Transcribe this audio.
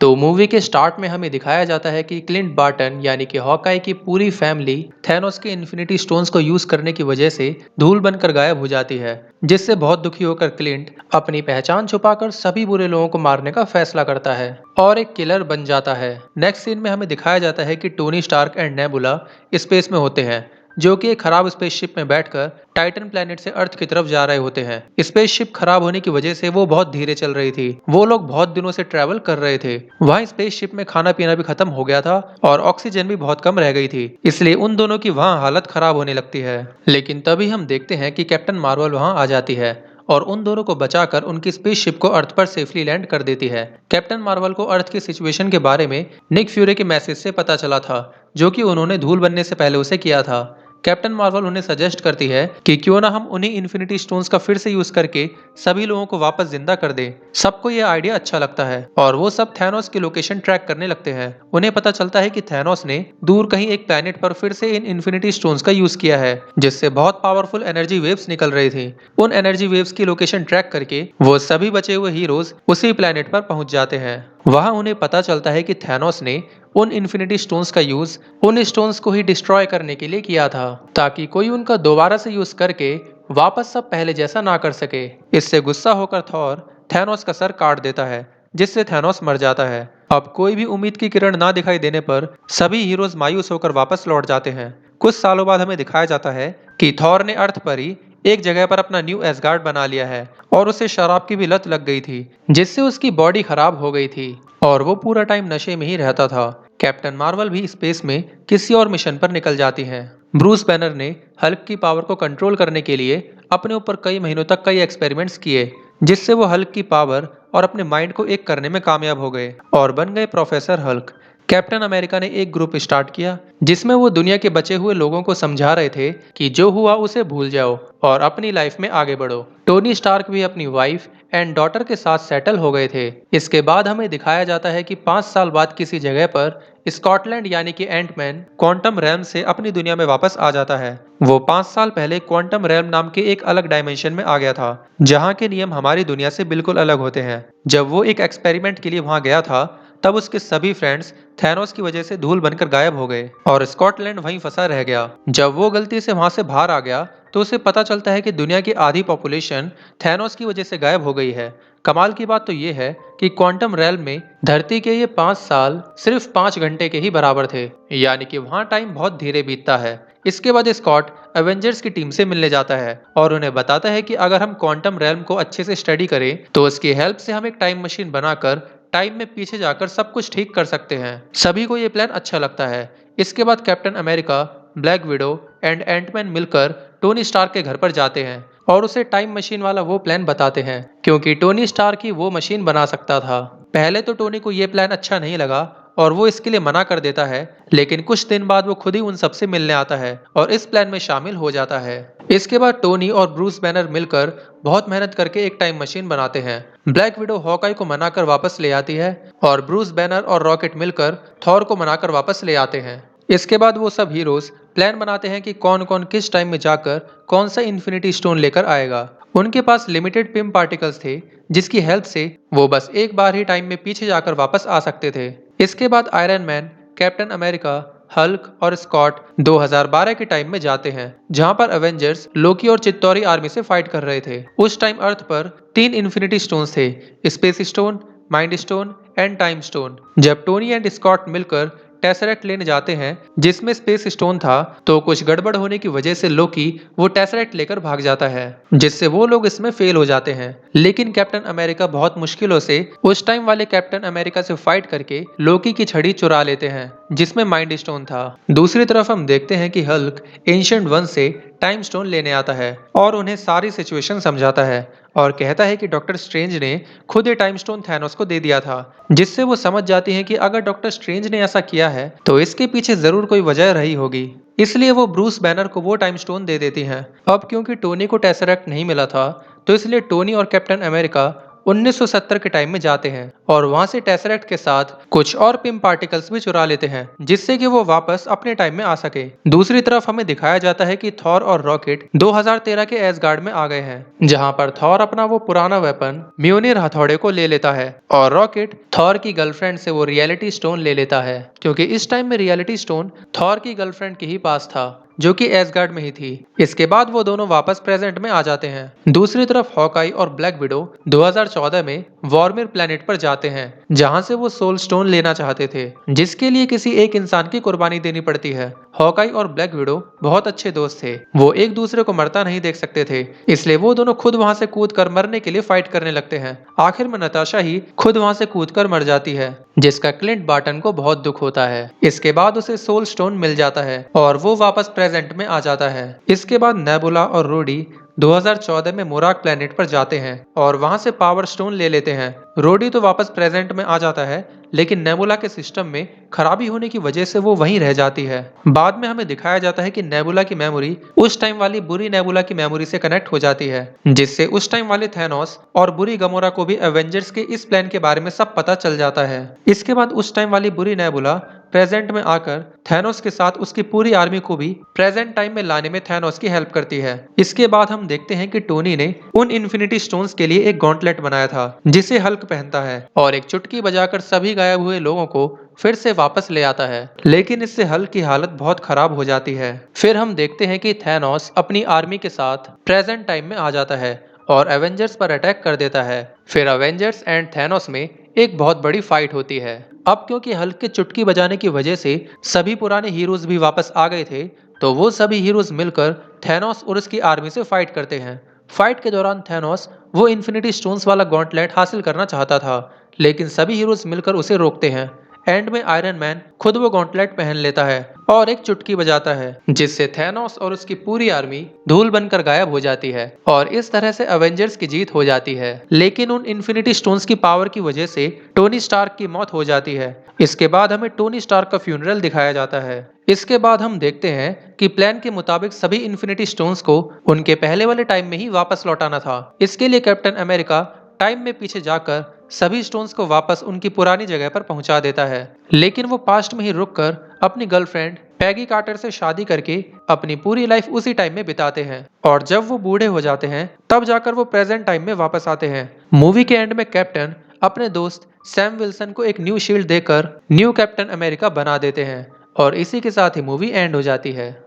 तो मूवी के स्टार्ट में हमें दिखाया जाता है कि क्लिंट बार्टन यानी कि हॉकाई की पूरी फैमिली थैनोस के इन्फिनिटी स्टोन्स को यूज करने की वजह से धूल बनकर गायब हो जाती है, जिससे बहुत दुखी होकर क्लिंट अपनी पहचान छुपाकर सभी बुरे लोगों को मारने का फैसला करता है और एक किलर बन जाता है। नेक्स्ट सीन में हमें दिखाया जाता है कि Tony Stark and Nebula space में होते हैं, जो कि एक खराब स्पेसशिप में बैठकर टाइटन प्लेनेट से अर्थ की तरफ जा रहे होते हैं। स्पेसशिप खराब होने की वजह से वो बहुत धीरे चल रही थी। वो लोग बहुत दिनों से ट्रैवल कर रहे थे। वहाँ स्पेसशिप में खाना पीना भी खत्म हो गया था और ऑक्सीजन भी बहुत कम रह गई थी, इसलिए उन दोनों की वहाँ हालत खराब होने लगती है। लेकिन तभी हम देखते हैं कि कैप्टन मार्वल वहाँ आ जाती है और उन दोनों को बचाकर उनकी स्पेसशिप को अर्थ पर सेफली लैंड कर देती है। कैप्टन मार्वल को अर्थ की सिचुएशन के बारे में निक फ्यूरी के मैसेज से पता चला था, जो कि उन्होंने धूल बनने से पहले उसे किया था। कैप्टन मार्वल उन्हें सजेस्ट करती है कि क्यों ना हम उन्हीं इन्फिनिटी स्टोन्स का फिर से यूज करके सभी लोगों को वापस जिंदा कर दें। सबको ये आइडिया अच्छा लगता है और वो सब थैनोस की लोकेशन ट्रैक करने लगते हैं। उन्हें पता चलता है कि थैनोस ने दूर कहीं एक प्लेनेट पर फिर से इन इन्फिनिटी स्टोन्स का यूज किया है, जिससे बहुत पावरफुल एनर्जी वेव्स निकल रही थी। उन एनर्जी वेव्स की लोकेशन ट्रैक करके वो सभी बचे हुए हीरोज उसी प्लेनेट पर पहुंच जाते हैं। वहां उन्हें पता चलता है कि थैनोस ने उन इन्फिनिटी स्टोन्स का यूज उन स्टोन्स को ही डिस्ट्रॉय करने के लिए किया था, ताकि कोई उनका दोबारा से यूज करके वापस सब पहले जैसा ना कर सके। इससे गुस्सा होकर थॉर थैनोस का सर काट देता है, जिससे थैनोस मर जाता है। अब कोई भी उम्मीद की किरण ना दिखाई देने पर सभी हीरोज मायूस होकर वापस लौट जाते हैं। कुछ सालों बाद हमें दिखाया जाता है कि थॉर ने अर्थ पर ही एक जगह पर अपना न्यू एसगार्ड बना लिया है और उसे शराब की भी लत लग गई थी, जिससे उसकी बॉडी खराब हो गई थी और वो पूरा टाइम नशे में ही रहता था। कैप्टन मार्वल भी स्पेस में किसी और मिशन पर निकल जाती हैं। ब्रूस बैनर ने हल्क की पावर को कंट्रोल करने के लिए अपने ऊपर कई महीनों तक कई एक्सपेरिमेंट्स किए, जिससे वो हल्क की पावर और अपने माइंड को एक करने में कामयाब हो गए और बन गए प्रोफेसर हल्क। कैप्टन अमेरिका ने एक ग्रुप स्टार्ट किया जिसमें वो दुनिया के बचे हुए लोगों को समझा रहे थे कि जो हुआ उसे भूल जाओ और अपनी लाइफ में आगे बढ़ो। टोनी स्टार्क भी अपनी वाइफ एंड डॉटर के साथ सेटल हो गए थे। इसके बाद हमें दिखाया जाता है कि 5 साल बाद किसी जगह पर स्कॉटलैंड यानी कि एंटमैन क्वांटम रैम से अपनी दुनिया में वापस आ जाता है। वो 5 साल पहले क्वांटम रैम नाम के एक अलग डायमेंशन में आ गया था, जहाँ के नियम हमारी दुनिया से बिल्कुल अलग होते हैं। जब वो एक एक्सपेरिमेंट के लिए वहाँ गया था, तब उसके सभी फ्रेंड्स थैनोस की वजह से धूल बनकर गायब हो गए और स्कॉटलैंड वहीं फंसा रह गया। जब वो गलती से वहां से बाहर आ गया तो उसे पता चलता है कि दुनिया की आधी पॉपुलेशन थैनोस की वजह से गायब हो गई है। कमाल की बात तो ये है कि क्वांटम रैल्म में धरती के ये 5 साल सिर्फ 5 घंटे के ही बराबर थे, यानी कि वहाँ टाइम बहुत धीरे बीतता है। इसके बाद स्कॉट एवेंजर्स की टीम से मिलने जाता है और उन्हें बताता है कि अगर हम क्वांटम रैल्म को अच्छे से स्टडी करें तो उसकी हेल्प से हम एक टाइम मशीन बनाकर टाइम में पीछे जाकर सब कुछ ठीक कर सकते हैं। सभी को ये प्लान अच्छा लगता है। इसके बाद Captain America, Black Widow and Antman मिलकर टोनी स्टार्क के घर पर जाते हैं और उसे टाइम मशीन वाला वो प्लान बताते हैं, क्योंकि टोनी स्टार्क ही वो मशीन बना सकता था। पहले तो टोनी को ये प्लान अच्छा नहीं लगा और वो इसके लिए मना कर देता है, लेकिन कुछ दिन बाद वो खुद ही उन सबसे मिलने आता है और इस प्लान में शामिल हो जाता है। इसके बाद टोनी और ब्रूस बैनर मिलकर बहुत मेहनत करके एक टाइम मशीन बनाते हैं। ब्लैक विडो हॉकाई को मनाकर वापस ले आती है और ब्रूस बैनर और रॉकेट मिलकर थॉर को मनाकर वापस ले आते हैं। इसके बाद वो सब हीरोज प्लान बनाते हैं कि कौन कौन किस टाइम में जाकर कौन सा इन्फिनिटी स्टोन लेकर आएगा। उनके पास लिमिटेड पिम पार्टिकल्स थे, जिसकी हेल्प से वो बस एक बार ही टाइम में पीछे जाकर वापस आ सकते थे। इसके बाद iron man, captain America, Hulk और स्कॉट 2012 के टाइम में जाते हैं, जहां पर एवेंजर्स लोकी और चित्तौरी आर्मी से फाइट कर रहे थे। उस टाइम अर्थ पर 3 इन्फिनिटी स्टोन्स थे, space stone, mind stone and time stone. जब टोनी एंड स्कॉट मिलकर टेसरेक्ट लेने जाते हैं जिसमें स्पेस स्टोन था, तो कुछ गड़बड़ होने की वजह से लोकी वो टेसरेक्ट लेकर भाग जाता है, जिससे वो लोग इसमें फेल हो जाते हैं। लेकिन कैप्टन अमेरिका बहुत मुश्किलों से उस टाइम वाले कैप्टन अमेरिका से फाइट करके लोकी की छड़ी चुरा लेते हैं, जिसमें माइंड स्टोन था। दूसरी तरफ हम देखते हैं कि हल्क एंशिएंट वन से टाइम स्टोन लेने आता है और उन्हें सारी सिचुएशन समझाता है और कहता है कि डॉक्टर स्ट्रेंज ने खुद ये टाइम स्टोन थैनोस को दे दिया था, जिससे वो समझ जाती हैं कि अगर डॉक्टर स्ट्रेंज ने ऐसा किया है तो इसके पीछे जरूर कोई वजह रही होगी। इसलिए वो ब्रूस बैनर को वो टाइम स्टोन दे देती हैं। अब क्योंकि टोनी को टेसरेक्ट नहीं मिला था, तो इसलिए टोनी और कैप्टन अमेरिका 1970 के टाइम में जाते हैं और वहां से टेसरेक्ट के साथ कुछ और पिम पार्टिकल्स भी चुरा लेते हैं जिससे कि वो वापस अपने टाइम में आ सके। दूसरी तरफ हमें दिखाया जाता है कि थॉर और रॉकेट 2013 के एसगार्ड में आ गए हैं, जहां पर थॉर अपना वो पुराना वेपन म्योनिर हथौड़े को ले लेता है और रॉकेट थॉर की गर्लफ्रेंड से वो रियलिटी स्टोन ले लेता है, क्योंकि इस टाइम में रियलिटी स्टोन थॉर की गर्लफ्रेंड के ही पास था जो कि एसगार्ड में ही थी। इसके बाद वो दोनों वापस प्रेजेंट में आ जाते हैं। दूसरी तरफ हॉकाई और ब्लैक विडो 2014 में वॉर्मिर प्लेनेट पर जाते हैं जहां से वो सोल स्टोन लेना चाहते थे, जिसके लिए किसी एक इंसान की कुर्बानी देनी पड़ती है। हॉकाई और ब्लैक विडो बहुत अच्छे दोस्त थे, वो एक दूसरे को मरता नहीं देख सकते थे, इसलिए वो दोनों खुद वहां से कूद कर मरने के लिए फाइट करने लगते हैं। आखिर में नताशा ही खुद वहां से कूद कर मर जाती है, जिसका क्लिंट बार्टन को बहुत दुख होता है। इसके बाद उसे सोल स्टोन मिल जाता है और वो वापस प्रेजेंट में आ जाता है। इसके बाद नेबुला और रोडी 2014 में मोराक प्लेनेट पर जाते हैं और वहां से पावर स्टोन ले लेते हैं। रोडी तो वापस प्रेजेंट में आ जाता है, लेकिन नेबुला के सिस्टम में खराबी होने की वजह से वो वहीं रह जाती है। बाद में हमें दिखाया जाता है कि नेबुला की मेमोरी उस टाइम वाली बुरी नेबुला की मेमोरी से कनेक्ट हो जाती है, जिससे उस टाइम वाले थैनोस और बुरी गमोरा को भी एवेंजर्स के इस प्लान के बारे में सब पता चल जाता है। इसके बाद उस टाइम वाली बुरी नेबुला प्रेजेंट में आकर थैनोस के साथ उसकी पूरी आर्मी को भी प्रेजेंट टाइम में लाने में थैनोस की हेल्प करती है। इसके बाद हम देखते हैं कि टोनी ने उन इन्फिनिटी स्टोन्स के लिए एक गॉन्टलेट बनाया था जिसे हल्क पहनता है और एक चुटकी बजाकर सभी गायब हुए लोगों को फिर से वापस ले आता है, लेकिन इससे हल्क की हालत बहुत खराब हो जाती है। फिर हम देखते हैं कि थैनोस अपनी आर्मी के साथ प्रेजेंट टाइम में आ जाता है और एवेंजर्स पर अटैक कर देता है। फिर एवेंजर्स एंड थैनोस में एक बहुत बड़ी फाइट होती है। अब क्योंकि हल्क के चुटकी बजाने की वजह से सभी पुराने हीरोज भी वापस आ गए थे, तो वो सभी हीरोज मिलकर थैनोस और उसकी आर्मी से फाइट करते हैं। फाइट के दौरान थैनोस वो इन्फिनिटी स्टोन्स वाला गॉन्टलेट हासिल करना चाहता था, लेकिन सभी हीरोज मिलकर उसे रोकते हैं। एंड में आयरन मैन खुद वो गॉन्टलेट पहन लेता है और एक चुटकी बजाता है, जिससे थैनोस और उसकी पूरी आर्मी धूल बनकर गायब हो जाती है और इस तरह से एवेंजर्स की जीत हो जाती है। लेकिन उन इन्फिनिटी स्टोन्स की पावर की वजह से टोनी स्टार्क की मौत हो जाती है। इसके बाद हमें टोनी स्टार्क का फ्यूनरल दिखाया जाता है। इसके बाद हम देखते हैं कि प्लान के मुताबिक सभी इन्फिनिटी स्टोन्स को उनके पहले वाले टाइम में ही वापस लौटाना था। इसके लिए कैप्टन अमेरिका टाइम में पीछे जाकर सभी स्टोन्स को वापस उनकी पुरानी जगह पर पहुंचा देता है, लेकिन वो पास्ट में ही रुककर अपनी गर्लफ्रेंड पैगी कार्टर से शादी करके अपनी पूरी लाइफ उसी टाइम में बिताते हैं और जब वो बूढ़े हो जाते हैं तब जाकर वो प्रेजेंट टाइम में वापस आते हैं। मूवी के एंड में कैप्टन अपने दोस्त सैम विल्सन को एक न्यू शील्ड देकर न्यू कैप्टन अमेरिका बना देते हैं और इसी के साथ ही मूवी एंड हो जाती है।